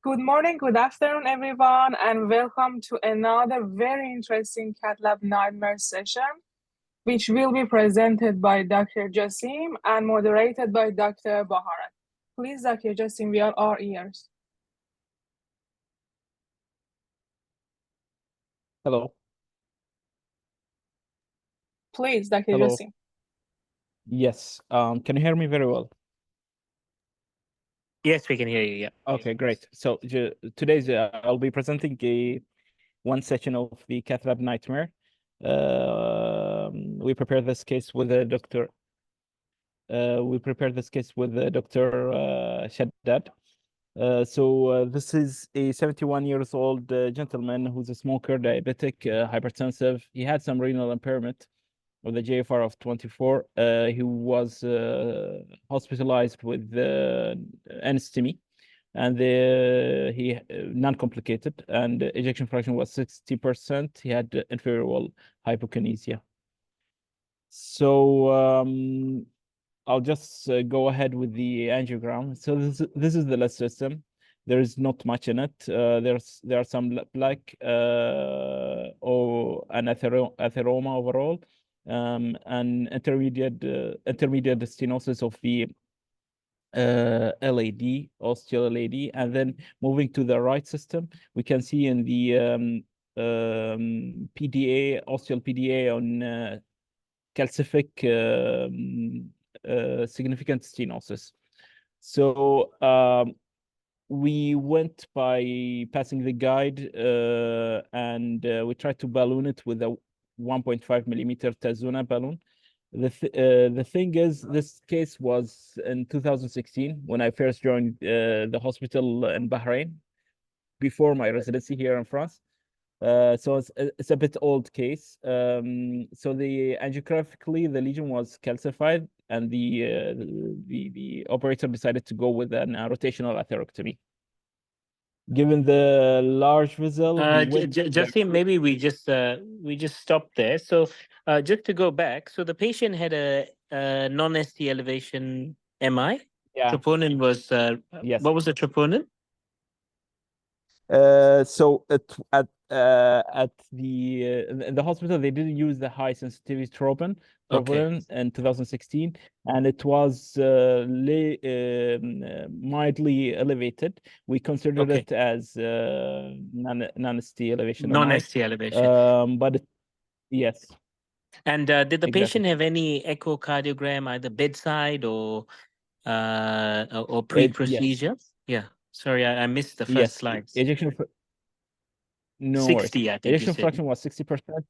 Good morning, good afternoon, everyone, and welcome to another very interesting Cat Lab Nightmare session, which will be presented by Dr. Jassim and moderated by Dr. Baharat. Please, Dr. Jassim, we are all ears. Hello. Please, Dr. Hello. Jassim. Yes. Can you hear me very well? Yes, we can hear you. Yeah. Okay, great. So today's I'll be presenting one session of the Cath Lab Nightmare. We prepared this case with a doctor. Dr. Shaddad. This is a 71 years old gentleman who's a smoker, diabetic, hypertensive. He had some renal impairment with a JFR of 24. He was hospitalized with anstomy, and he non-complicated, and the ejection fraction was 60%. He had inferior wall hypokinesia. So I'll just go ahead with the angiogram. So this is the left system. There is not much in it. There are some plaque or an atheroma overall, and intermediate stenosis of the LAD, osteal LAD, and then moving to the right system, we can see in the PDA, osteal PDA on calcific significant stenosis. So we went by passing the guide, and we tried to balloon it with a 1.5 millimeter Tazuna balloon. The thing is, this case was in 2016 when I first joined the hospital in Bahrain before my residency here in France. So it's a bit old case. So angiographically, the lesion was calcified, and the operator decided to go with a rotational atherectomy. Given the large vessel, Jassim, maybe we just stop there. So just to go back, so the patient had a non-ST elevation MI. Yeah. Troponin was yes. What was the troponin? So at the hospital, they didn't use the high sensitivity troponin in 2016, and it was mildly elevated. We considered it as non-ST elevation. Non-ST elevation. But yes. And did the patient have any echocardiogram, either bedside or pre-procedure? Yes. Yeah. Sorry, I missed the first slides. Ejection. No 60, I think ejection fraction was 60%.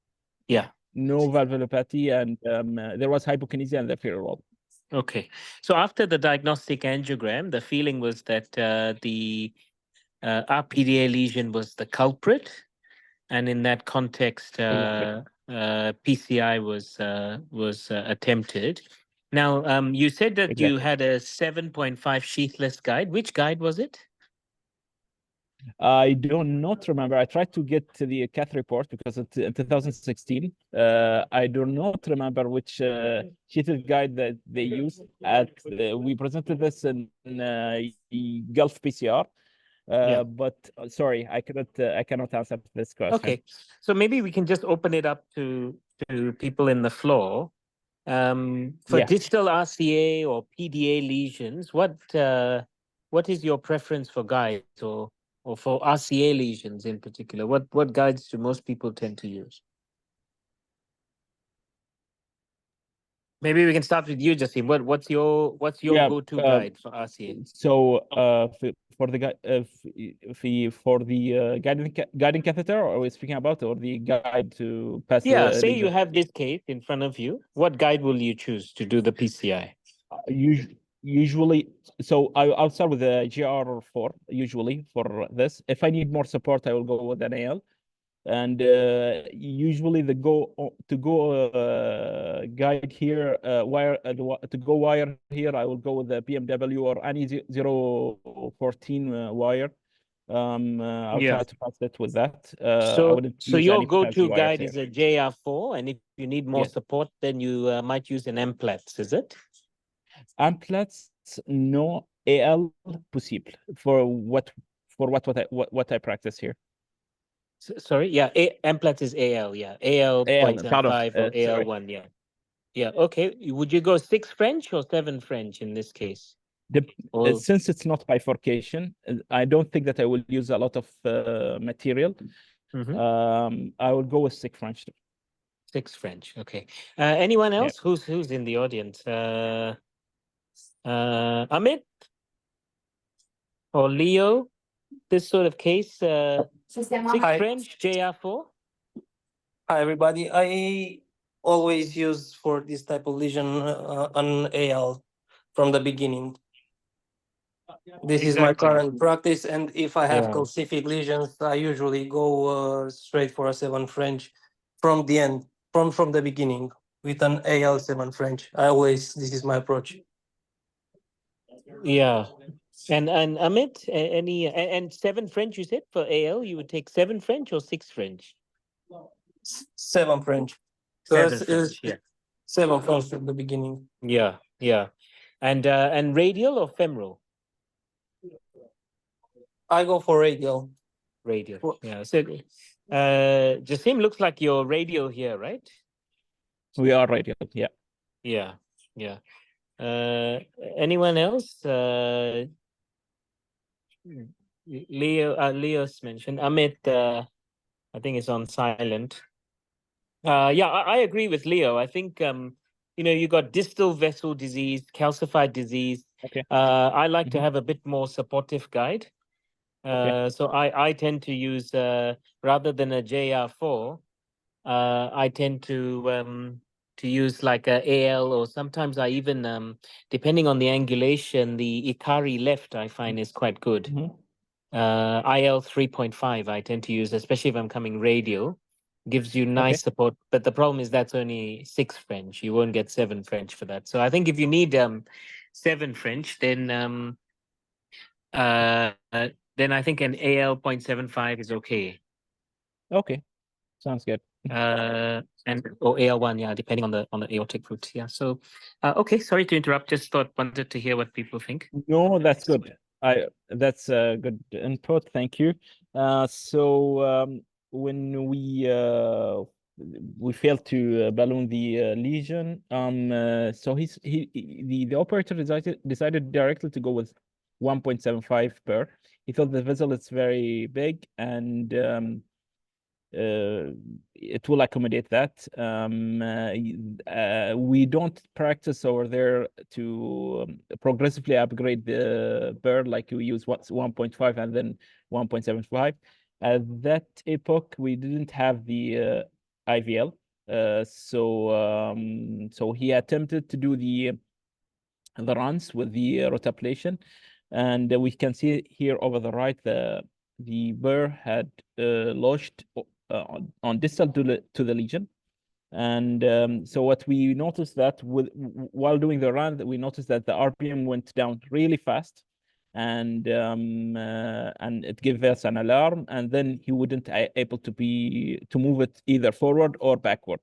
Yeah. No valvulopathy, and there was hypokinesia in the inferior wall. Okay. So after the diagnostic angiogram, the feeling was that the RPDA lesion was the culprit, and in that context, PCI was attempted. Now, you said that you had a 7.5 sheathless guide. Which guide was it? I do not remember. I tried to get to the cath report because in 2016. I do not remember which sheathed guide that they used. We presented this in Gulf PCR. But sorry, I cannot answer this question. Okay, so maybe we can just open it up to people in the floor. For digital RCA or PDA lesions, what is your preference for guides, or for RCA lesions in particular? What guides do most people tend to use? Maybe we can start with you, Jassim. What's your go-to guide for RCA? So for the guiding catheter, or are we speaking about, or the guide to pass? Yeah, say you have this case in front of you. What guide will you choose to do the PCI? Usually, so I'll start with the GR4 usually for this. If I need more support, I will go with an AL. And usually the guide here, wire here, I will go with the BMW or any 014 wire. I'll try to pass it with that. So your go-to guide is a JR4, and if you need more support, then you might use an MPLATS, is it? MPLATS, no. AL possible. for what I practice here. Sorry, yeah, MPLAT is AL, yeah, AL Pardon, 0.75 or sorry. AL1, yeah. Yeah, okay. Would you go 6 French or 7 French in this case? Since it's not bifurcation, I don't think that I will use a lot of material. I will go with 6 French. 6 French, okay. Anyone else? Who's in the audience? Amit or Leo? This sort of case, 6 French, JR4? Hi, everybody. I always use for this type of lesion an AL from the beginning. This is my current practice, and if I have calcific lesions, I usually go straight for a 7 French from the end, from the beginning with an AL 7 French. This is my approach. Yeah. And Amit, and 7 French you said for AL, you would take 7 French or 6 French? 7 French. 7 French, yeah. 7 French from the beginning. Yeah. And radial or femoral? I go for radial. Radial, yeah. So, Jassim, looks like you're radial here, right? We are radial, yeah. Yeah. Anyone else? Leo's mentioned. Amit, I think is on silent. Yeah, I agree with Leo. I think you got distal vessel disease, calcified disease. Okay. I like to have a bit more supportive guide. Okay. So I tend to use rather than a JR4, I tend to use like a AL, or sometimes I even depending on the angulation, the Ikari left I find is quite good. IL 3.5 I tend to use, especially if I'm coming radial. Gives you nice support, but the problem is that's only 6 French. You won't get 7 French for that. So I think if you need 7 French, then I think an AL 0.75 is okay. Okay, sounds good. And or AL1, yeah, depending on the aortic root. Yeah. So okay, sorry to interrupt. Just wanted to hear what people think. No, that's good. That's a good input. Thank you. So when we failed to balloon the lesion, so the operator decided directly to go with 1.75 per. He thought the vessel is very big and it will accommodate that. We don't practice over there to progressively upgrade the bird like we use 1.5 and then 1.75. At that epoch, we didn't have the IVL. So he attempted to do the runs with the rotablation, and we can see here over the right the burr had lodged on distal to the lesion. And so what we noticed that while doing the run, we noticed that the RPM went down really fast, and it gave us an alarm, and then he wouldn't able to move it either forward or backward.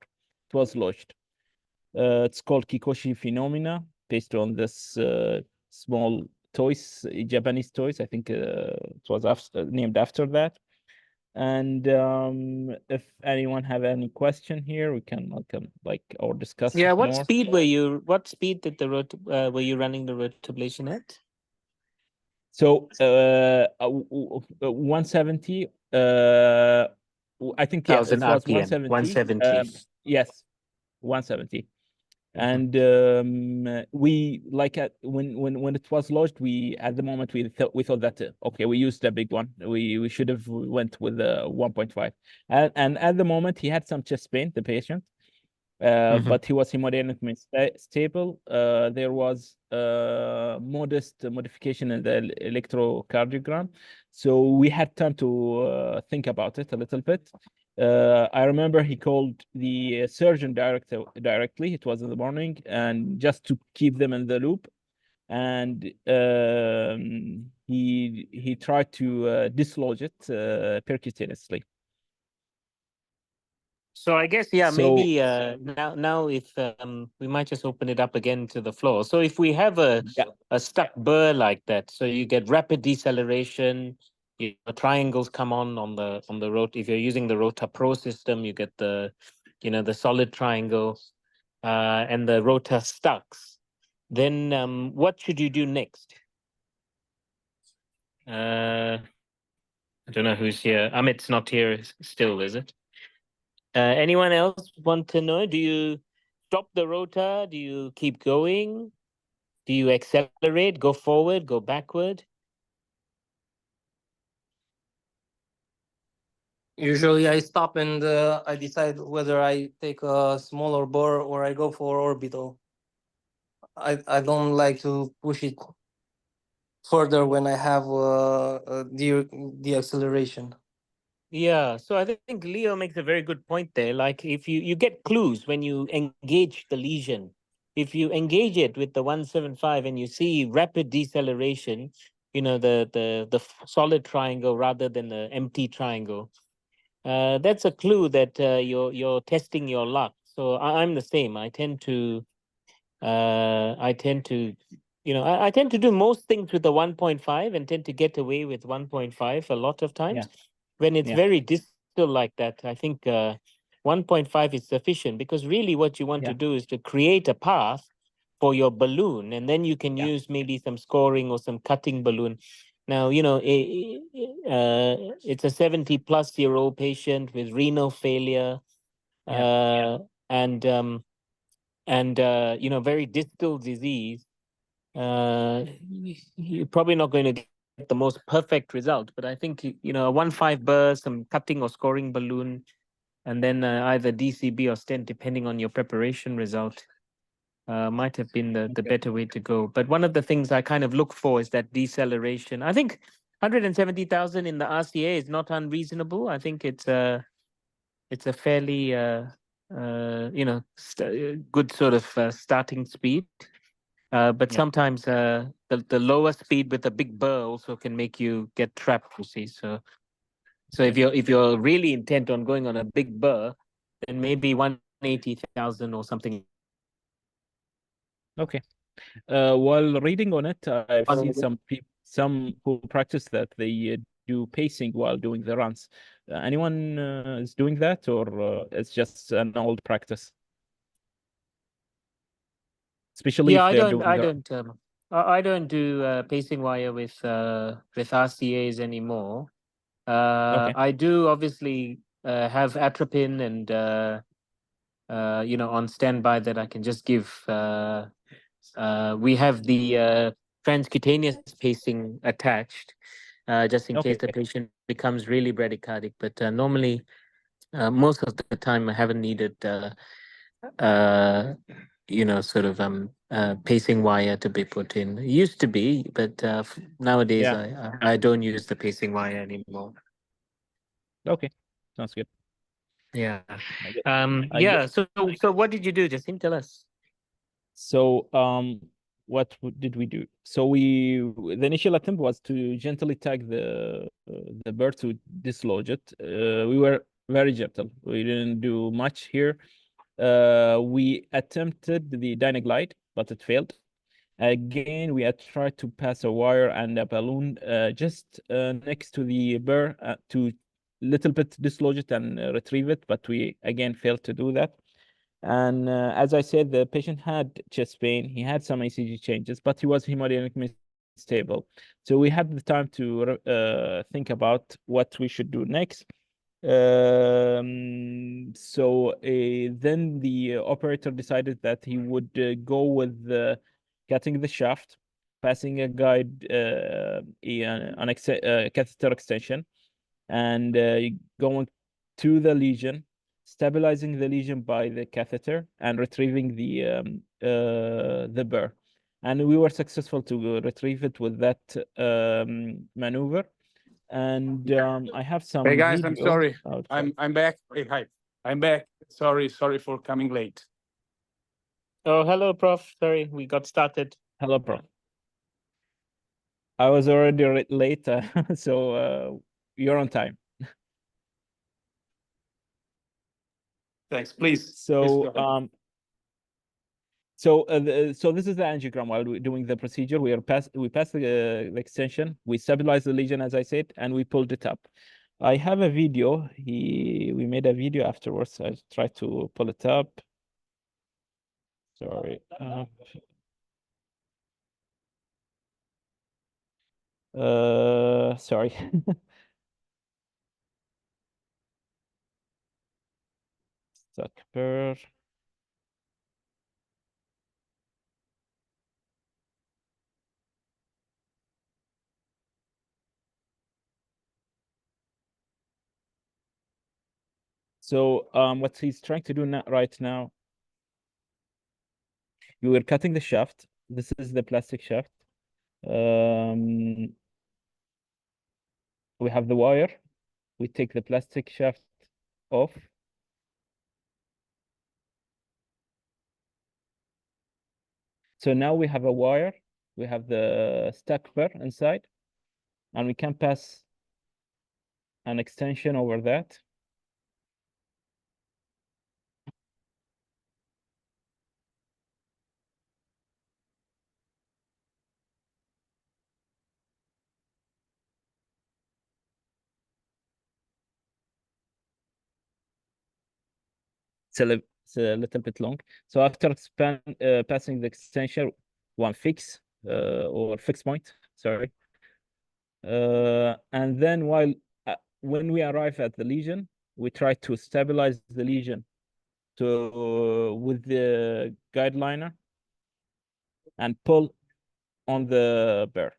It was lodged. It's called Kikoshi phenomena, based on this small toys, Japanese toys. I think it was named after that. And if anyone have any question here, we can or discuss. Yeah, what more. speed did the were you running the rotablation at? So 170. I think it was 170. 170. Yes, 170. And we when it was launched, at the moment we thought that okay, we used the big one. We should have went with the 1.5. And at the moment he had some chest pain, the patient, but he was hemodynamically stable. There was modest modification in the electrocardiogram, so we had time to think about it a little bit. I remember he called the surgeon directly. It was in the morning, and just to keep them in the loop. And he tried to dislodge it percutaneously. So I guess maybe now if we might just open it up again to the floor. So if we have a stuck burr like that, so you get rapid deceleration, triangles come on the rota. If you're using the Rota Pro system, you get the the solid triangle and the Rota Stux. Then what should you do next? I don't know who's here. Amit's not here still, is it? Anyone else want to know? Do you stop the Rota? Do you keep going? Do you accelerate, go forward, go backward? Usually I stop and I decide whether I take a smaller bore or I go for orbital. I don't like to push it further when I have the acceleration. Yeah, so I think Leo makes a very good point there. Like if you get clues when you engage the lesion. If you engage it with the 175 and you see rapid deceleration, the solid triangle rather than the empty triangle, that's a clue that you're testing your luck. So I'm the same. I tend to I tend to I tend to do most things with the 1.5 and tend to get away with 1.5 a lot of times. When it's very distal like that, I think 1.5 is sufficient, because really what you want to do is to create a path for your balloon, and then you can use maybe some scoring or some cutting balloon. Now, it's a 70-plus-year-old patient with renal failure, and very distal disease. You're probably not going to get the most perfect result, but I think a 1.5 burr, some cutting or scoring balloon, and then either DCB or stent, depending on your preparation result, might have been the better way to go. But one of the things I kind of look for is that deceleration. I think 170,000 in the RCA is not unreasonable. I think it's a fairly good sort of starting speed. But sometimes the lower speed with a big burr also can make you get trapped, you see. So if you're really intent on going on a big burr, then maybe 180,000 or something. Okay. While reading on it, I've seen some who practice that they do pacing while doing the runs. Anyone is doing that, or it's just an old practice? Especially if they're doing I don't do pacing wire with RCAs anymore. I do obviously have atropine and on standby that I can just give. We have the transcutaneous pacing attached, just in case the patient becomes really bradycardic. But normally, most of the time, I haven't needed pacing wire to be put in. It used to be, but nowadays I don't use the pacing wire anymore. Okay, sounds good. Yeah. So what did you do, Jassim? Tell us. So what did we do? So the initial attempt was to gently tag the bird to dislodge it. We were very gentle. We didn't do much here. We attempted the Dynaglide, but it failed. Again, we had tried to pass a wire and a balloon just next to the burr to little bit dislodge it and retrieve it, but we again failed to do that. And as I said, the patient had chest pain. He had some ECG changes, but he was hemodynamically stable. So we had the time to think about what we should do next. So then the operator decided that he would go with cutting the shaft, passing a guide on catheter extension, and going to the lesion, stabilizing the lesion by the catheter, and retrieving the burr. And we were successful to retrieve it with that maneuver. And I have some. Hey guys, I'm video sorry. outside. I'm back. Hey, hi. I'm back. Sorry for coming late. Oh, hello, Prof. Sorry, we got started. Hello, Prof. I was already late, so you're on time. Thanks. Please. So please So so this is the angiogram. While we're doing the procedure, we pass the extension, we stabilize the lesion, as I said, and we pulled it up. I have a video. We made a video afterwards. I tried to pull it up. Sorry. Sorry. Settembre. So what he's trying to do right now, you were cutting the shaft. This is the plastic shaft. We have the wire. We take the plastic shaft off. So now we have a wire. We have the stapler inside, and we can pass an extension over that. It's a little bit long. So after passing the extension, one fix or fix point, sorry. And then when we arrive at the lesion, we try to stabilize the lesion with the guide liner and pull on the burr.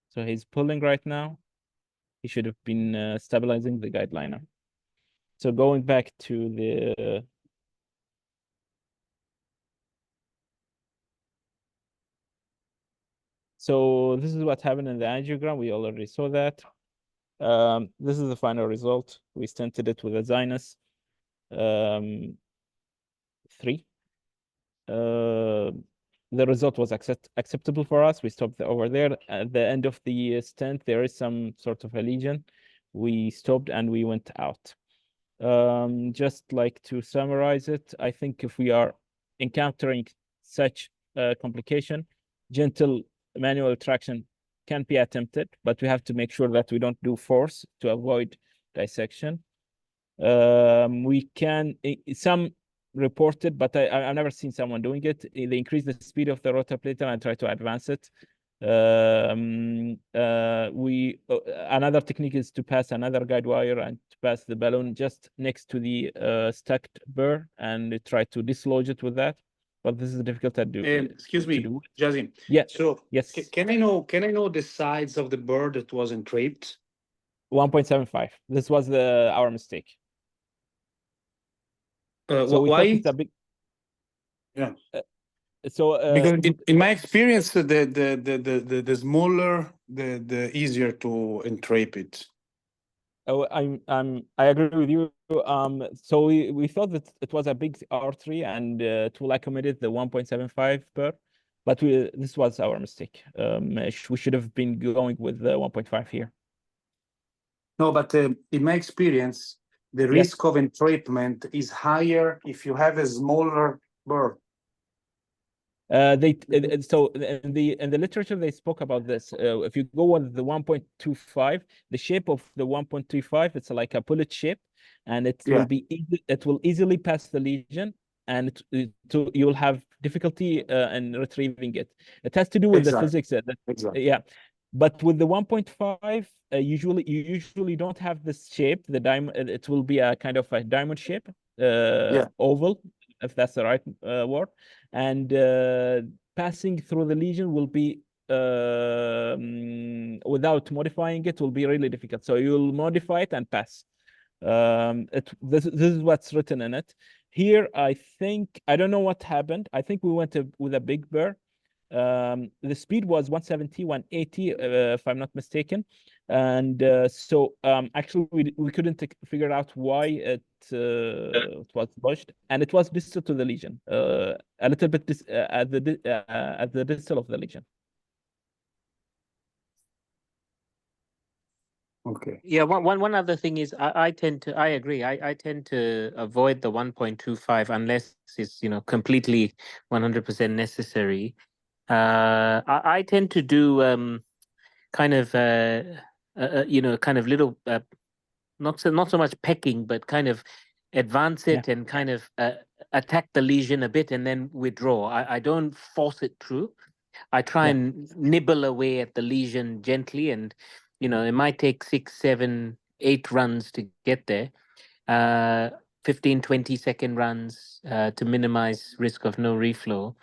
So he's pulling right now. He should have been stabilizing the guide liner. So going back to the so this is what happened in the angiogram. We already saw that. This is the final result. We stented it with a Zinus 3. The result was acceptable for us. We stopped over there. At the end of the stent, there is some sort of a lesion. We stopped and we went out. Just like to summarize it, I think if we are encountering such a complication, gentle manual traction can be attempted, but we have to make sure that we don't do force to avoid dissection. We can, some reported, but I've never seen someone doing it. They increase the speed of the rotaplator and try to advance it. Another technique is to pass another guide wire and to pass the balloon just next to the stacked burr and try to dislodge it with that. But this is difficult to do. Excuse me, Jazim. Yeah. So yes. Can I know the size of the bird that was entrapped? 1.75. This was our mistake. So we why? thought it's a big. Yeah. So because in my experience, the smaller, the easier to entrap it. Oh, I agree with you. So we thought that it was a big R3 and it will accommodate the 1.75 per, but this was our mistake. We should have been going with the 1.5 here. No, but in my experience, the risk of entrapment is higher if you have a smaller bird. So in the literature they spoke about this. If you go with the 1.25, the shape of the 1.25, it's like a bullet shape, and it will be it will easily pass the lesion, and you'll have difficulty in retrieving it. It has to do with the physics. Exactly. Yeah. But with the 1.5, you usually don't have this shape. The diamond, it will be a kind of a diamond shape, oval, if that's the right word. And passing through the lesion will be without modifying it will be really difficult. So you'll modify it and pass. This is what's written in it. Here, I think I don't know what happened. I think we went with a big burr. The speed was 170, 180, if I'm not mistaken. And so actually we couldn't figure out why it was pushed, and it was distal to the lesion, a little bit at the distal of the lesion. Okay. Yeah, one other thing is I agree. I tend to avoid the 1.25 unless it's, completely 100% necessary. I tend to do kind of kind of little not so much pecking, but kind of advance it and kind of attack the lesion a bit and then withdraw. I don't force it through. I try and nibble away at the lesion gently, and it might take 6, 7, 8 runs to get there. 15, 20-second runs to minimize risk of no reflow.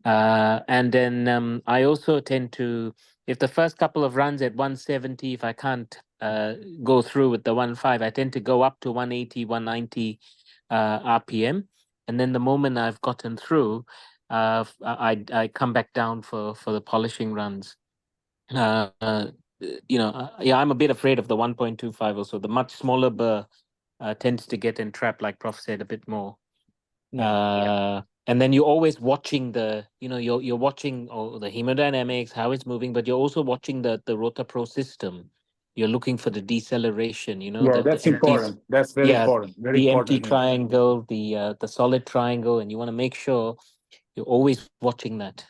And then I also tend to, if the first couple of runs at 170, if I can't go through with the 1.5, I tend to go up to 180, 190 RPM. And then the moment I've gotten through, I come back down for the polishing runs. Yeah, I'm a bit afraid of the 1.25 also. The much smaller burr tends to get entrapped, like Prof said, a bit more. And then you're always watching you're watching the hemodynamics, how it's moving, but you're also watching the RotaPro system. You're looking for the deceleration, That's important. That's very important. Very the important. empty triangle, the solid triangle, and you want to make sure you're always watching that.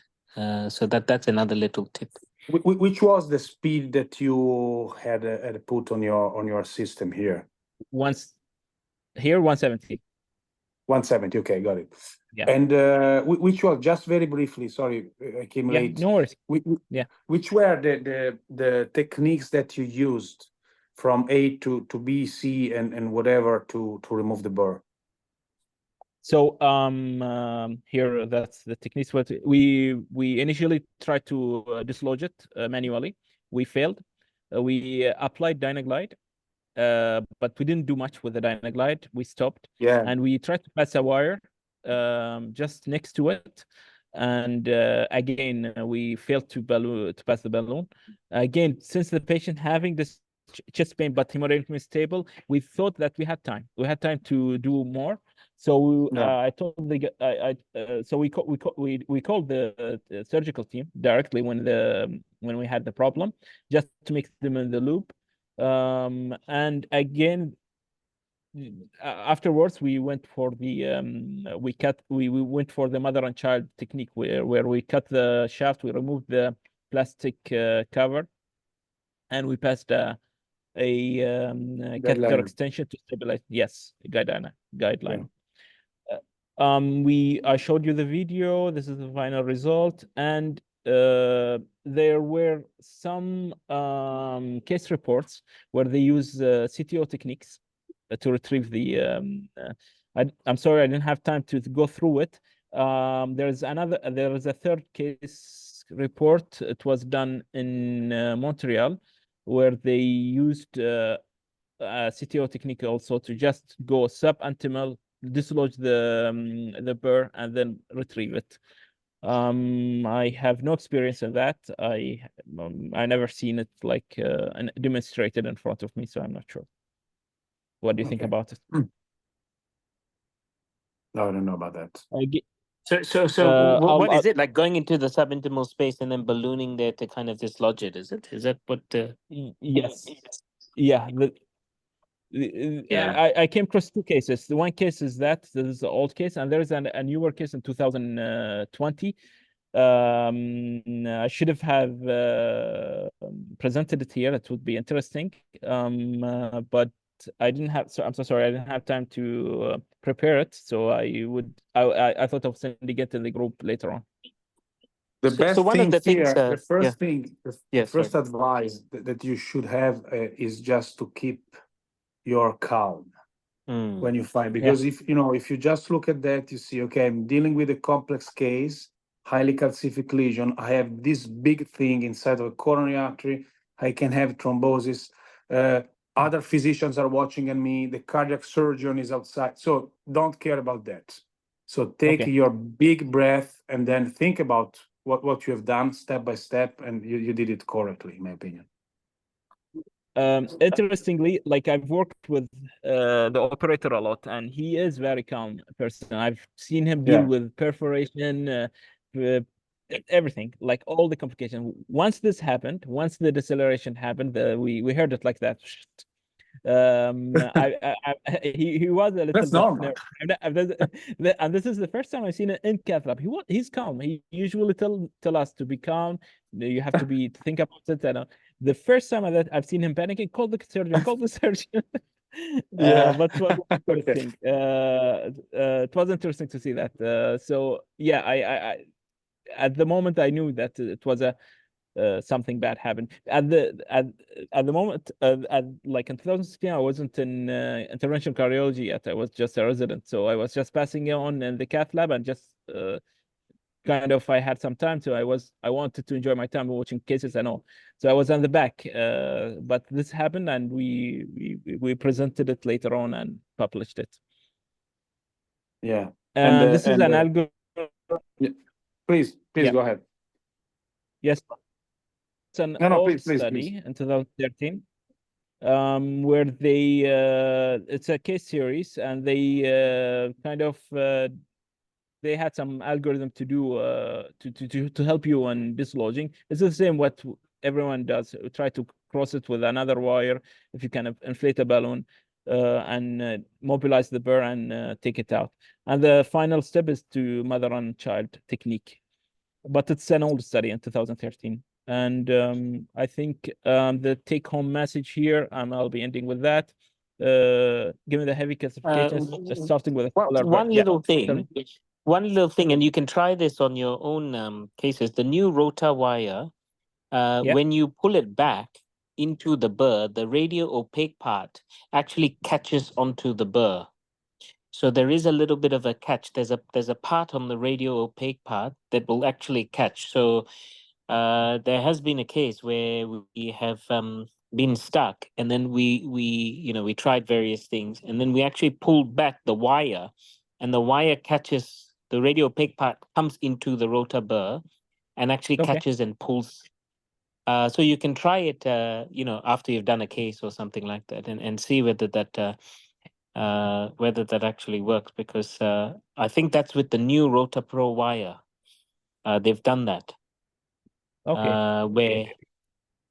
So that's another little tip. Which was the speed that you had put on your system here? 170. 170. Okay, got it. Yeah. And which was, just very briefly, sorry, I came late. No worries. Which were the techniques that you used from A to B, C, and whatever to remove the burr? So here, that's the techniques. What we initially tried to dislodge it manually. We failed. We applied Dynaglide, but we didn't do much with the Dynaglide. We stopped. Yeah. And we tried to pass a wire just next to it. And again, we failed to pass the balloon. Again, since the patient having this chest pain but hemodynamic stable, we thought that we had time. We had time to do more. So I told so we called the surgical team directly when we had the problem, just to make them in the loop. And again, afterwards we went for the we went for the mother and child technique where we cut the shaft, we removed the plastic cover, and we passed a catheter extension to stabilize. Yes, guideline. I showed you the video. This is the final result, and there were some case reports where they use CTO techniques to retrieve the. I'm sorry, I didn't have time to go through it. There is a third case report. It was done in Montreal, where they used CTO technique also to just go subintimal, dislodge the burr, and then retrieve it. I have no experience in that. I never seen it like demonstrated in front of me, so I'm not sure. What do you think about it? No, I don't know about that. So what is it like, going into the subintimal space and then ballooning there to kind of dislodge it? Is that what? Yes. Yeah. I came across two cases. The one case is this is the old case, and there's a newer case in 2020. I should have presented it here. It would be interesting. But I didn't have. So I'm so sorry. I didn't have time to prepare it. So I thought of sending it in the group later on. The best thing here, the first thing, the first advice that you should have is just to keep your calm when you find, because if you just look at that, you see, okay, I'm dealing with a complex case, highly calcific lesion. I have this big thing inside of a coronary artery. I can have thrombosis. Other physicians are watching at me. The cardiac surgeon is outside. So don't care about that. So take your big breath and then think about what you have done step by step, and you did it correctly, in my opinion. Interestingly, like, I've worked with the operator a lot, and he is very calm person. I've seen him deal with perforation. everything, like all the complication. Once this happened, once the deceleration happened, we heard it like that. He was a little That's bit normal. and this is the first time I've seen it in cath lab. He's calm. He usually tell us to be calm. You have to think about it. And the first time that I've seen him panicking, call the surgeon, call the surgeon. But it was interesting. It was interesting to see that. So yeah, I at the moment I knew that it was a something bad happened. At the moment, like in 2016, I wasn't in interventional cardiology yet. I was just a resident, so I was just passing on in the cath lab and just kind of I had some time, so I wanted to enjoy my time watching cases and all. So I was on the back, but this happened, and we presented it later on and published it. Yeah, and this is an algorithm. Yeah. Please go ahead. Yes. It's an old study in 2013, where it's a case series, and they kind of they had some algorithm to do to help you on dislodging. It's the same what everyone does. Try to cross it with another wire if you can inflate a balloon and mobilize the burr and take it out. And the final step is to mother and child technique. But it's an old study in 2013. And I think the take-home message here, and I'll be ending with that. Given the heavy calcifications, just starting with one little thing, and you can try this on your own cases. The new rota wire, when you pull it back into the burr, the radio opaque part actually catches onto the burr. So there is a little bit of a catch. There's a part on the radio opaque part that will actually catch. So there has been a case where we have been stuck, and then we tried various things, and then we actually pulled back the wire, and the wire catches, the radio opaque part comes into the rotor burr and actually catches and pulls. So you can try it after you've done a case or something like that, and see whether that actually works, because I think that's with the new Rota Pro wire. They've done that.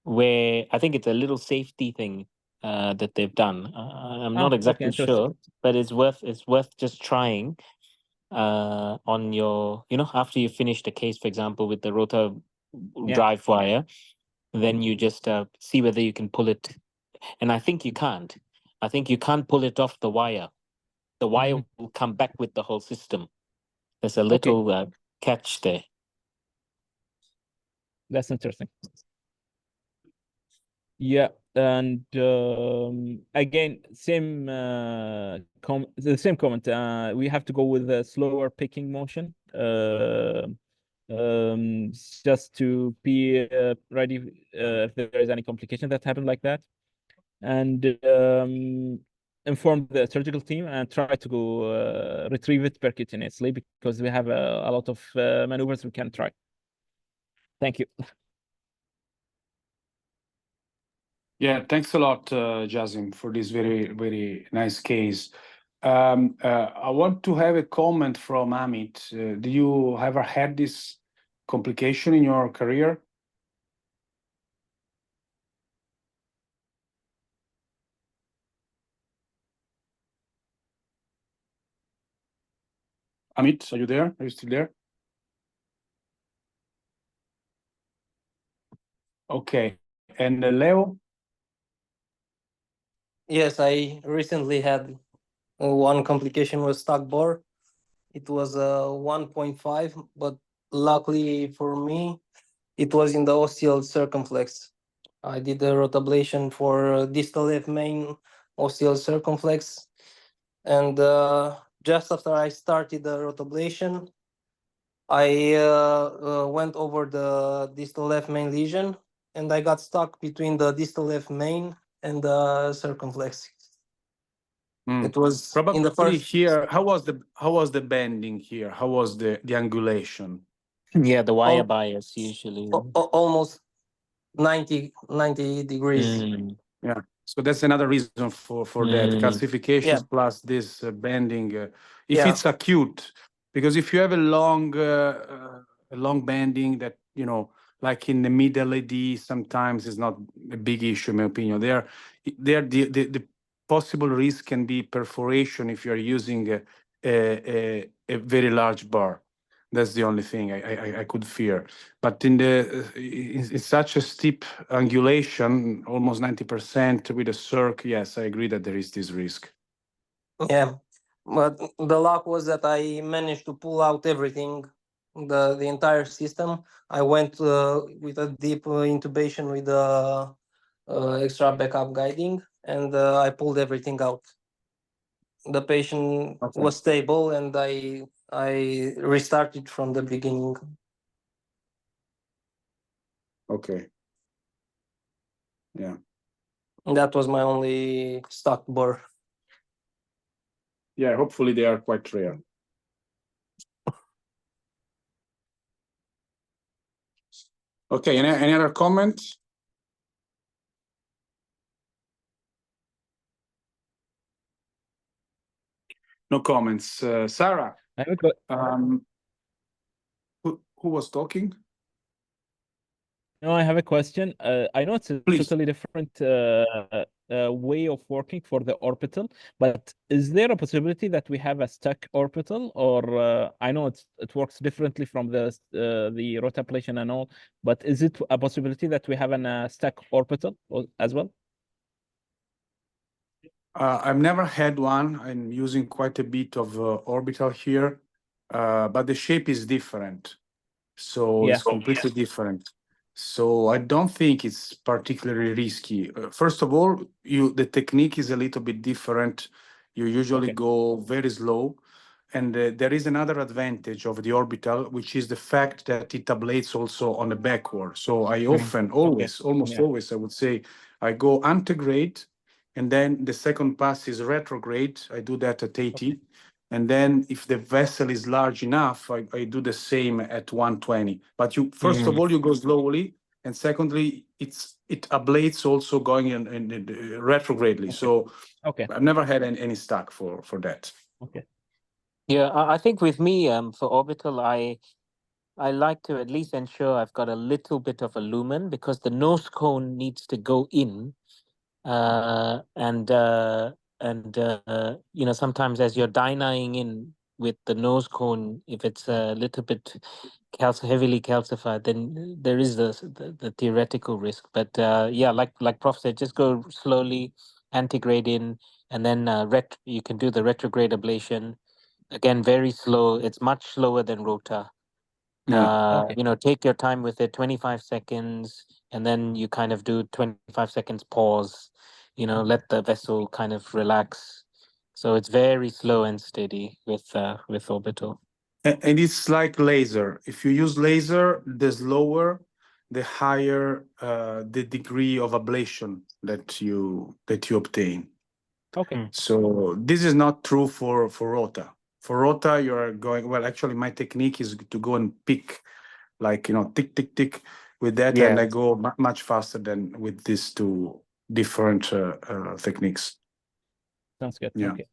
Where I think it's a little safety thing that they've done. I'm not exactly sure, but it's worth just trying on your, after you finish the case, for example, with the Rota drive wire, then you just see whether you can pull it. And I think you can't. I think you can't pull it off the wire. The wire will come back with the whole system. There's a little catch there. That's interesting. Yeah, and again, the same comment. We have to go with a slower picking motion, just to be ready if there is any complication that happened like that, and inform the surgical team and try to go retrieve it percutaneously, because we have a lot of maneuvers we can try. Thank you. Yeah, thanks a lot, Jasim, for this very, very nice case. I want to have a comment from Amit. Do you ever had this complication in your career? Amit, are you there? Are you still there? Okay. And Leo? Yes, I recently had one complication with stuck bore. It was 1.5, but luckily for me, it was in the ostial circumflex. I did a rotablation for distal left main ostial circumflex, and just after I started the rotablation, I went over the distal left main lesion, and I got stuck between the distal left main and the circumflex. It was probably in the first here. How was the bending here? How was the angulation? Yeah, the wire bias usually. Almost 90 degrees. Yeah, so that's another reason for that calcifications plus this bending. If it's acute, because if you have a long long bending that, like in the mid-LED, sometimes is not a big issue, in my opinion. The possible risk can be perforation if you're using a very large bar. That's the only thing I could fear. But in such a steep angulation, almost 90% with a circ, yes, I agree that there is this risk. Yeah, but the luck was that I managed to pull out everything, the entire system. I went with a deep intubation with extra backup guiding, and I pulled everything out. The patient was stable, and I restarted from the beginning. Okay. Yeah. That was my only stuck bore. Yeah, hopefully they are quite rare. Okay, any other comments? No comments. Sarah, I have a who was talking? No, I have a question. I know it's a Please. totally different way of working for the orbital, but is there a possibility that we have a stuck orbital? Or I know it works differently from the rotablation and all, but is it a possibility that we have a stuck orbital as well? I've never had one. I'm using quite a bit of orbital here, but the shape is different. So Yeah. it's completely different. So I don't think it's particularly risky. First of all, the technique is a little bit different. You usually go very slow. And there is another advantage of the orbital, which is the fact that it ablates also on the backward. So I often, almost always, I would say, I go antegrade, and then the second pass is retrograde. I do that at 80. And then if the vessel is large enough, I do the same at 120. But first of all, you go slowly. And secondly, it ablates also going in retrogradely. So I've never had any stuck for that. Okay. Yeah, I think with me, for orbital, I like to at least ensure I've got a little bit of a lumen, because the nose cone needs to go in, and sometimes as you're dynaing in with the nose cone, if it's a little bit heavily calcified, then there is the theoretical risk. But yeah, like Prof said, just go slowly, antegrade in, and then you can do the retrograde ablation. Again, very slow. It's much slower than rota. Take your time with it, 25 seconds, and then you kind of do 25 seconds pause, let the vessel kind of relax. So it's very slow and steady with orbital. And it's like laser. If you use laser, the slower, the higher the degree of ablation that you obtain. Okay. So this is not true for rota. For rota, you are going, well, actually my technique is to go and pick, like, tick, tick, tick with that. And I go much faster than with these two different techniques. Sounds good. Yeah. Okay.